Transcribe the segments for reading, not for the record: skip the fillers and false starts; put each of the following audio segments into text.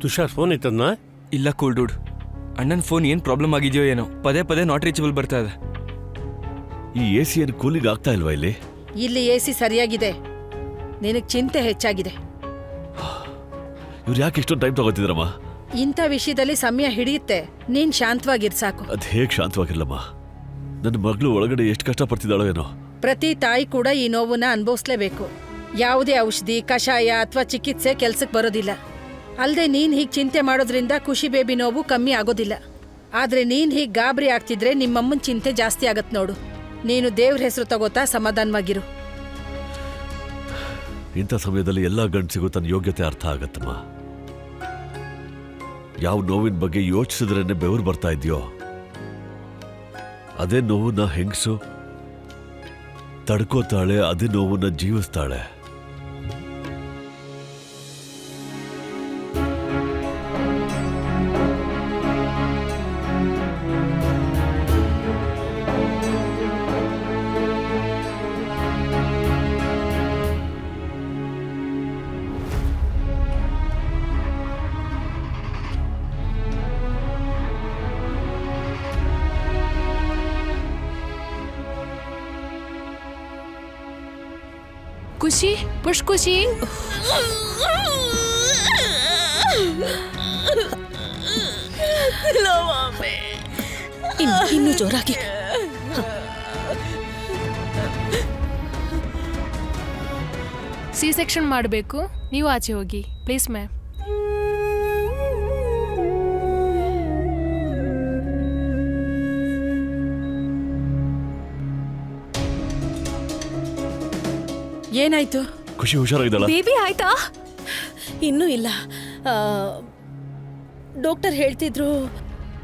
Tushar phone ಇತ್ತದ್ನ? ಇಲ್ಲ cool dude, ಅಣ್ಣನ phone ಏನು ಪ್ರಾಬ್ಲಮ್ ಆಗಿದೆಯೋ ಏನೋ, ಪದೇ ಪದೇ ನಾಟ್ ರೀಚಬಲ್ ಬರ್ತಾ ಇದೆ. ಈ AC ಏನು ಕೂಲಿಂಗ್ ಆಗ್ತಾ ಇಲ್ವಾ ಇಲ್ಲಿ? ಇಲ್ಲಿ AC ಸರಿಯಾಗಿದೆ, ನಿನಗೆ ಚಿಂತೆ ಹೆಚ್ಚಾಗಿದೆ. ಇವ್ರು ಯಾಕೆ ಇಷ್ಟೊಂದು ಟೈಮ್ ತಗೋತಿದ್ರಮ್ಮ? ಇಂಥ ವಿಷಯದಲ್ಲಿ ಸಮಯ ಹಿಡಿಯುತ್ತೆ, ನೀನ್ ಶಾಂತವಾಗಿರ್ ಸಾಕು. ಅದು ಹೇಗೆ ಶಾಂತವಾಗಿರ್ಲಮ್ಮ? ನನ್ನ ಮಗಳು ಒಳಗಡೆ ಎಷ್ಟು ಕಷ್ಟಪಡ್ತಿದ್ದಾಳೋ ಏನೋ. ಪ್ರತಿ ತಾಯಿ ಕೂಡ ಈ ನೋವನ್ನ ಅನುಭವಿಸ್ಲೇಬೇಕು. ಯಾವುದೇ ಔಷಧಿ, ಕಷಾಯ ಅಥವಾ ಚಿಕಿತ್ಸೆ ಕೆಲ್ಸಕ್ಕೆ ಬರೋದಿಲ್ಲ. ಅಲ್ಲದೆ ನೀನ್ ಹೀಗೆ ಚಿಂತೆ ಮಾಡೋದ್ರಿಂದ ಖುಷಿ ಬೇಬಿ ನೋವು ಕಮ್ಮಿ ಆಗೋದಿಲ್ಲ. ಆದ್ರೆ ನೀನ್ ಹೀಗೆ ಗಾಬರಿ ಆಗ್ತಿದ್ರೆ ನಿಮ್ಮಮ್ಮನ ಚಿಂತೆ ಜಾಸ್ತಿ ಆಗತ್ ನೋಡು. ನೀನು ದೇವ್ರ ಹೆಸರು ತಗೋತಾ ಸಮಾಧಾನವಾಗಿರು. ಇಂಥ ಸಮಯದಲ್ಲಿ ಎಲ್ಲ ಗಂಡಸಿಗೂ ತನ್ನ ಯೋಗ್ಯತೆ ಅರ್ಥ ಆಗತ್ತಮ್ಮ. ಯಾವ ನೋವಿನ ಬಗ್ಗೆ ಯೋಚಿಸಿದ್ರೇನೆ ಬೆವರು ಬರ್ತಾ ಇದೆಯೋ ಅದೇ ನೋವನ್ನ ಹೆಂಗಸು ತಡ್ಕೋತಾಳೆ, ಅದೇ ನೋವನ್ನ ಜೀವಿಸ್ತಾಳೆ. ಖುಷಿ, ಪುಷ್ ಖುಷಿ, ಇನ್ನು ಜೋರಾಗಿ. ಸಿ ಸೆಕ್ಷನ್ ಮಾಡಬೇಕು, ನೀವು ಆಚೆ ಹೋಗಿ ಪ್ಲೀಸ್ ಮ್ಯಾಮ್. ಏನಾಯ್ತು? ಖುಷಿ ಹುಷಾರಾಗಿದ್ದಾಳ? ಬೇಬಿ ಆಯ್ತಾ? ಇನ್ನೂ ಇಲ್ಲ. ಡಾಕ್ಟರ್ ಹೇಳ್ತಿದ್ರು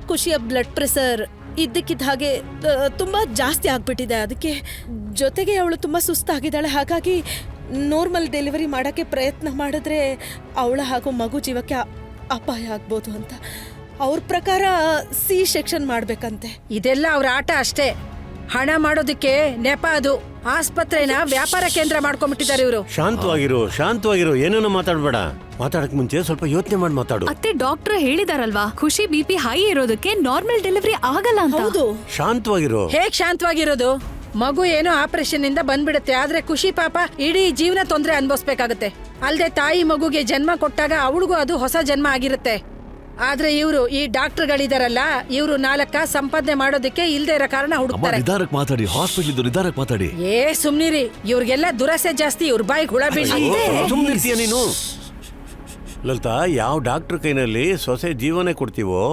ಖುಷಿಯ ಬ್ಲಡ್ ಪ್ರೆಷರ್ ಇದ್ದಕ್ಕಿದ್ದ ಹಾಗೆ ತುಂಬ ಜಾಸ್ತಿ ಆಗ್ಬಿಟ್ಟಿದೆ. ಅದಕ್ಕೆ ಜೊತೆಗೆ ಅವಳು ತುಂಬ ಸುಸ್ತಾಗಿದ್ದಾಳೆ. ಹಾಗಾಗಿ ನಾರ್ಮಲ್ ಡೆಲಿವರಿ ಮಾಡೋಕ್ಕೆ ಪ್ರಯತ್ನ ಮಾಡಿದ್ರೆ ಅವಳ ಹಾಗೂ ಮಗು ಜೀವಕ್ಕೆ ಅಪಾಯ ಆಗ್ಬೋದು ಅಂತ. ಅವ್ರ ಪ್ರಕಾರ ಸಿ ಸೆಕ್ಷನ್ ಮಾಡ್ಬೇಕಂತೆ. ಇದೆಲ್ಲ ಅವ್ರ ಆಟ ಅಷ್ಟೇ. ಹಣ ಮಾಡೋದಕ್ಕೆ ನೆಪ ಅದು. ಆಸ್ಪತ್ರೆನ ವ್ಯಾಪಾರ ಕೇಂದ್ರ ಮಾಡ್ಕೊಂಡ್ಬಿಟ್ಟಿದ್ದಾರೆ ಇವರು. ಶಾಂತವಾಗಿರು, ಏನೇನೋ ಮಾತಾಡ್ಬೇಡ. ಮಾತಾಡಕ್ ಮುಂಚೆ ಸ್ವಲ್ಪ ಯೋಚನೆ ಮಾಡಿ ಮಾತಾಡು. ಅತ್ತೆ, ಡಾಕ್ಟರ್ ಹೇಳಿದಾರಲ್ವಾ ಖುಷಿ BP ಹೈ ಇರೋದಕ್ಕೆ ನಾರ್ಮಲ್ ಡೆಲಿವರಿ ಆಗಲ್ಲ ಅಂತ. ಹೌದು, ಶಾಂತವಾಗಿರು. ಹೇಗ್ ಶಾಂತವಾಗಿರೋದು? ಮಗು ಏನೋ ಆಪರೇಷನ್ ಇಂದ ಬಂದ್ಬಿಡುತ್ತೆ, ಆದ್ರೆ ಖುಷಿ ಪಾಪ ಇಡೀ ಜೀವನ ತೊಂದರೆ ಅನುಭವಿಸ್ಬೇಕಾಗತ್ತೆ. ಅಲ್ದೆ ತಾಯಿ ಮಗುಗೆ ಜನ್ಮ ಕೊಟ್ಟಾಗ ಅವಳಿಗೂ ಅದು ಹೊಸ ಜನ್ಮ ಆಗಿರುತ್ತೆ. ಆದ್ರೆ ಇವರು ಈ ಡಾಕ್ಟರ್ಗಳಿದಾರಲ್ಲ, ಇವರು 4 ಸಂಪಾದನೆ ಮಾಡೋದಕ್ಕೆ ಇಲ್ದೇ ಇರೋ ಕಾರಣ ಹುಡುಕ್ತಾರೆ. ನಿಧಾನಕ್ಕೆ ಮಾತಾಡಿ, ಹಾಸ್ಪಿಟಲ್ ನಿಧಾನಕ್ಕೆ ಮಾತಾಡಿ. ಸುಮ್ನಿರಿ, ಇವ್ರಿಗೆಲ್ಲ ದುರಾಸೆ ಜಾಸ್ತಿ. ಇವ್ರ ಬಾಯಿಗೆ ಹುಳ ಬೀಳಿ. ಸುಮ್ಮನಿರ್ತೀಯ ನೀನು? ಲಲಿತಾ, ಯಾವ ಡಾಕ್ಟರ್ ಕೈನಲ್ಲಿ ಸೊಸೆ ಜೀವನ ಕೊಡ್ತೀವೋ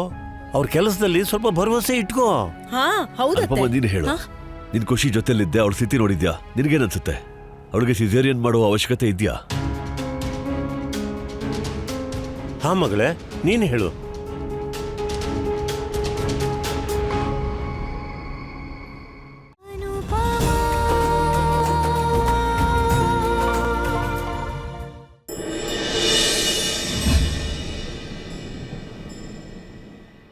ಅವ್ರ ಕೆಲಸದಲ್ಲಿ ಸ್ವಲ್ಪ ಭರವಸೆ ಇಟ್ಕೋ. ಹಾ ಹೌದು. ನೀನು ಹೇಳು, ನಿನ್ ಖುಷಿ ಜೊತೆಲಿದ್ದೆ, ಅವಳ ಸ್ಥಿತಿ ನೋಡಿದ್ಯಾ? ನಿನಗೇನನ್ಸುತ್ತೆ? ಅವಳಿಗೆ ಸಿಸೇರಿಯನ್ ಮಾಡುವ ಅವಶ್ಯಕತೆ ಇದೆಯಾ? ಹಾ ಮಗಳೇ, ನೀನು ಹೇಳು.